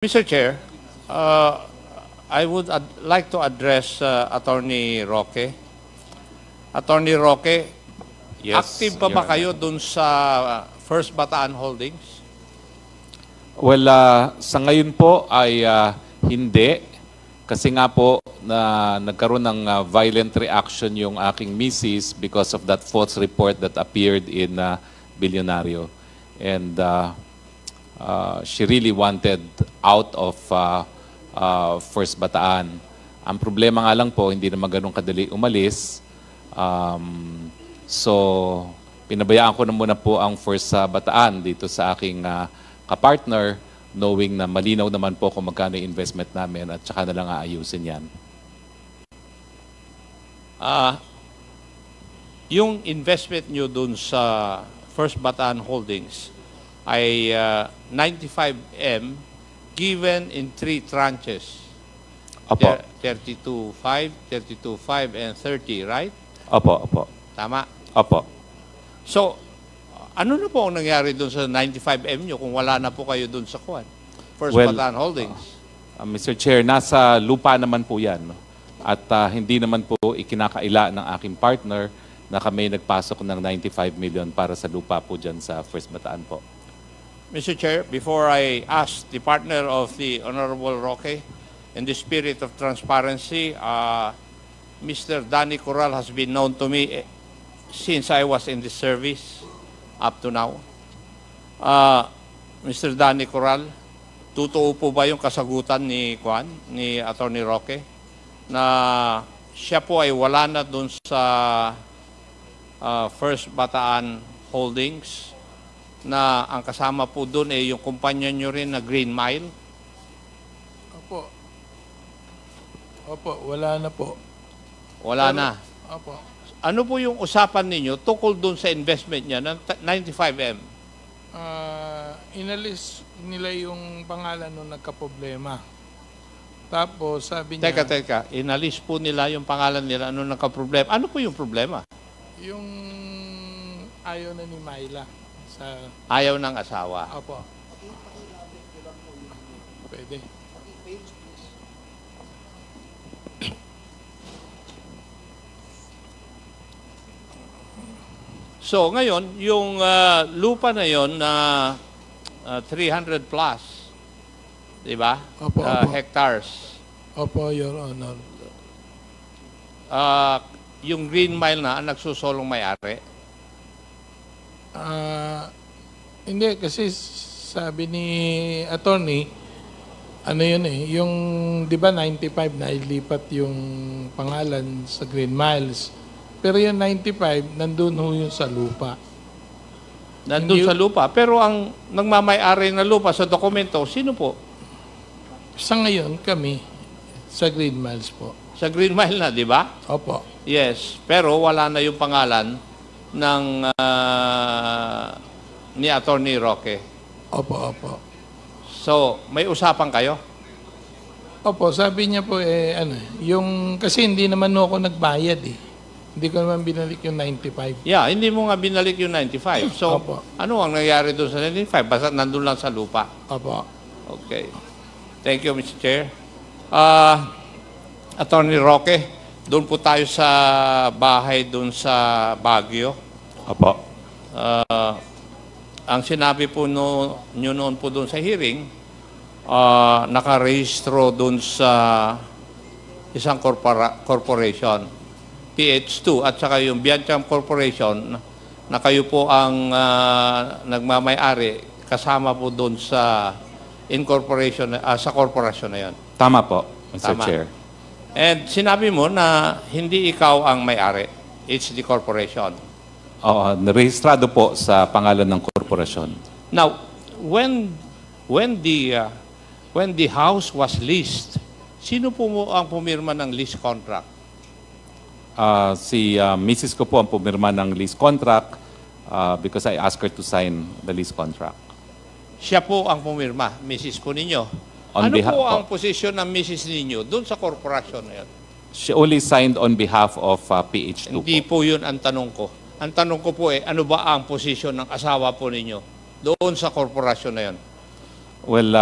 Mr. Chair, I would like to address Attorney Roque. Attorney Roque, Yes, active pa ba kayo dun sa First Bataan Holdings? Well, sa ngayon po ay hindi. Kasi nga po na nagkaroon ng violent reaction yung aking misis because of that false report that appeared in Billionario. And she really wanted out of First Bataan. Ang problema nga lang po, hindi naman ganun kadali umalis. So, pinabayaan ko na muna po ang First Bataan dito sa aking kapartner, knowing na malinaw naman po kung magkano yung investment namin at saka na lang aayusin yan. Yung investment nyo dun sa First Bataan Holdings ay 95M given in 3 tranches. Opo. 32.5, 32.5, and 30, right? Opo, opo. Tama? Opo. So, ano na po ang nangyari dun sa 95M nyo kung wala na po kayo dun sa First Bataan Holdings? Mr. Chair, nasa lupa naman po yan. No? At hindi naman po ikinakaila ng aking partner na kami nagpasok ng 95 million para sa lupa po dyan sa First Bataan po. Mr. Chair, before I ask the partner of the Honorable Roque, in the spirit of transparency, Mr. Danny Corral has been known to me since I was in the service up to now. Mr. Danny Corral, totoo po ba yung kasagutan ni Attorney Roque na siya po ay wala na dun sa First Bataan Holdings, na ang kasama po dun ay yung kumpanya nyo rin na Green Mile? Opo. Opo, wala na po. Wala na. Opo. Ano po yung usapan ninyo tukol dun sa investment niya ng 95M? Inalis nila yung pangalan nung nagka-problema. Tapos sabi niya... Teka. Inalis po nila yung pangalan nila nung nagka-problema. Ano po yung problema? Yung ayaw na ni Myla. Ayaw ng asawa. Opo. Pwede. So, ngayon, yung lupa na yon na 300 plus, di ba? Opo, hectares. Opo, Your Honor. Yung Green Mile na ang nagsusolong may-ari. Hindi, kasi sabi ni attorney, ano yun yung, di ba 95 na ilipat yung pangalan sa Green Miles. Pero yung 95, nandun ho yun sa lupa. Nandun sa lupa. Pero ang nagmamay-ari na lupa sa dokumento, sino po? Sa ngayon, kami, sa Green Miles po. Sa Green Mile na, di ba? Opo. Yes. Pero wala na yung pangalan ng ni Attorney Roque. Opo. So, may usapan kayo? Opo, sabi niya po, yung, kasi hindi naman ako nagbayad Hindi ko naman binalik yung 95. Yeah, hindi mo nga binalik yung 95. So, Opo. ano ang nangyari doon sa 95? Basta nandun lang sa lupa. Opo. Okay. Thank you, Mr. Chair. Attorney Roque, doon po tayo sa bahay doon sa Baguio. Opo. Ang sinabi po nyo noon po doon sa hearing, nakarehistro doon sa isang corporation, PH2, at saka yung Biancham Corporation, na kayo po ang nagmamay-ari, kasama po doon sa incorporation, sa corporation na yan. Tama po, Mr. Tama. Chair. And sinabi mo na hindi ikaw ang may-ari, it's the corporation. Narehistrado po sa pangalan ng korporasyon. Now, when the house was leased, sino po ang pumirma ng lease contract? Si Mrs. ko po ang pumirma ng lease contract because I asked her to sign the lease contract. Siya po ang pumirma, Mrs. po ninyo. Ano po ang posisyon ng Mrs. ninyo doon sa korporasyon na yun? She only signed on behalf of PH2 Hindi po yun ang tanong ko. Ang tanong ko po ano ba ang posisyon ng asawa po ninyo doon sa korporasyon na yun? Well,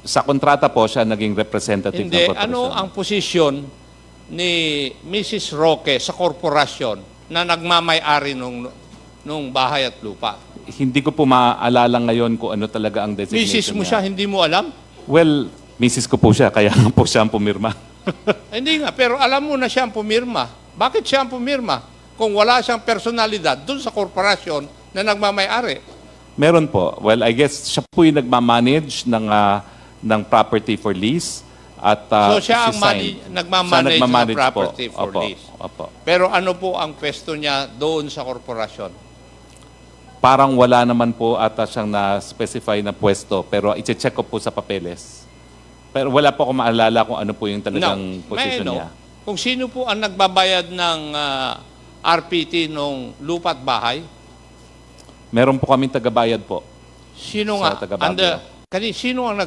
Sa kontrata po siya naging representative Hindi, ng korporasyon. ano ang posisyon ni Mrs. Roque sa korporasyon na nagmamay-ari nung bahay at lupa? Hindi ko po maalala ngayon kung ano talaga ang designation Mrs. mo niya. siya, hindi mo alam? Well, Mrs. ko po siya, kaya nga po siya ang pumirma. Hindi nga, pero alam mo na siya ang pumirma. Bakit siya ang pumirma? Kung wala siyang personalidad doon sa korporasyon na nagmamay-ari. Meron po. Well, I guess siya po yung nagmamanage ng property for lease. At, So siya ang si-sign. nagmamanage Siya ng property po. for Opo, lease. Opo. Pero ano po ang pwesto niya doon sa korporasyon? Parang wala naman po ata siyang na-specify na pwesto, pero i-check ko po sa papeles. Pero wala po ako maalala kung ano po yung talagang position niya. Kung sino po ang nagbabayad ng RPT nung lupa at bahay, Meron po kaming tagabayad po. sino Sa nga? taga Baguio. Sino ang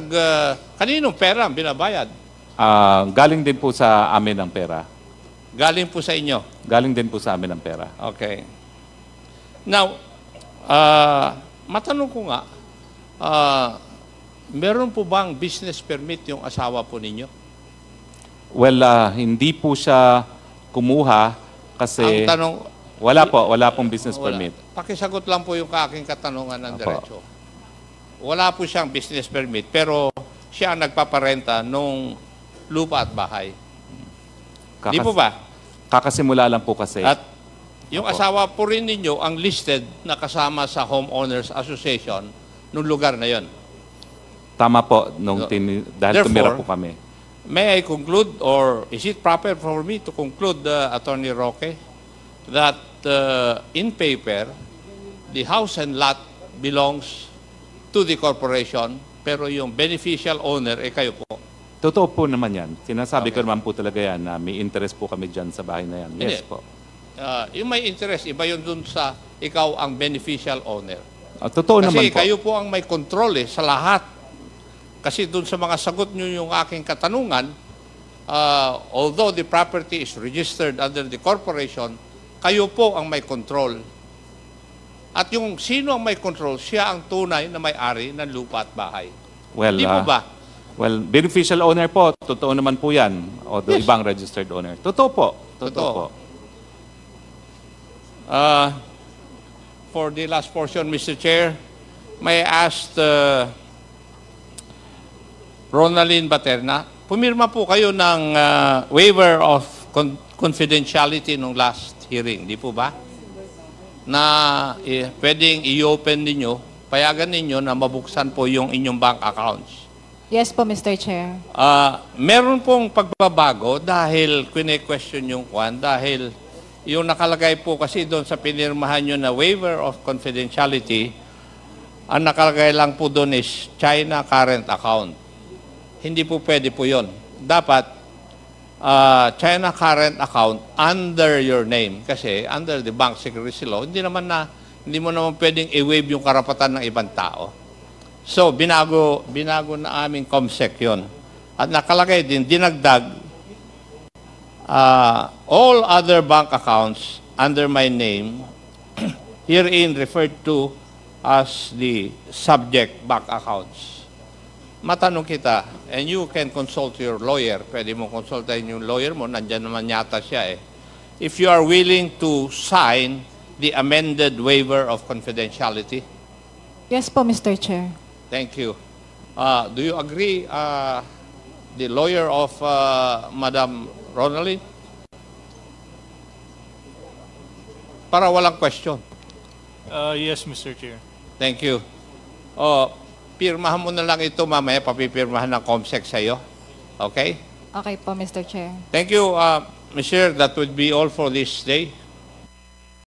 kaninong pera ang binabayad? Galing din po sa amin ang pera. Galing po sa inyo. Galing din po sa amin ang pera. Okay. Now, matanong ko nga, meron po bang business permit yung asawa po ninyo? Well, hindi po siya kumuha kasi Ang tanong, wala pong business wala. permit. Pakisagot lang po yung aking katanungan ng Apo. diretso. Wala po siyang business permit, pero siya ang nagpaparenta nung lupa at bahay. Di po ba? Kakasimula lang po kasi. At yung asawa po rin ninyo ang listed na kasama sa Homeowners Association nung lugar na yon. Tama po, dahil Therefore, tumira po kami. May I conclude, or is it proper for me to conclude, Attorney Roque, that in paper, the house and lot belongs to the corporation, pero yung beneficial owner, kayo po. Totoo po naman yan. Sinasabi ko Okay. naman po talaga yan na may interest po kami dyan sa bahay na yan. Yes Hindi. po. Yung may interest, iba yun dun sa ikaw ang beneficial owner. Totoo naman Kasi po. kayo po ang may control sa lahat. Kasi dun sa mga sagot nyo yung aking katanungan, although the property is registered under the corporation, kayo po ang may control. At yung sino ang may control, siya ang tunay na may-ari ng lupa at bahay. Well, Hindi po ba? Well, beneficial owner po, totoo naman po yan. O the Yes. ibang registered owner. Totoo po. Totoo Totoo. po. For the last portion, Mr. Chair, may I ask Ronaldin Baterna, pumirma po kayo ng waiver of confidentiality nung last hearing, di po ba? Na pwedeng i-open ninyo, payagan ninyo na mabuksan po yung inyong bank accounts. Yes po, Mr. Chair. Meron pong pagbabago dahil question yung kwan, dahil yung nakalagay po kasi doon sa pinirmahan nyo na waiver of confidentiality, ang nakalagay lang po doon is China current account. Hindi po pwede po yun. Dapat China current account under your name kasi under the bank secrecy law, hindi mo naman pwedeng i-waive yung karapatan ng ibang tao. So, binago na aming COMSEC yun. At nakalagay din, dinagdag, all other bank accounts under my name, herein referred to as the subject bank accounts. Matanong kita, and you can consult your lawyer, pwede mo konsultahin yung lawyer mo, nandyan naman yata siya eh. If you are willing to sign the amended waiver of confidentiality. Yes po, Mr. Chair. Thank you. Do you agree, the lawyer of Madam Ronaldin? Para walang question. Yes, Mr. Chair. Thank you. Pirmahan mo na lang ito mamaya, papipirmahan ng COMSEC sa iyo. Okay? Okay po, Mr. Chair. Thank you, Mr. That would be all for this day.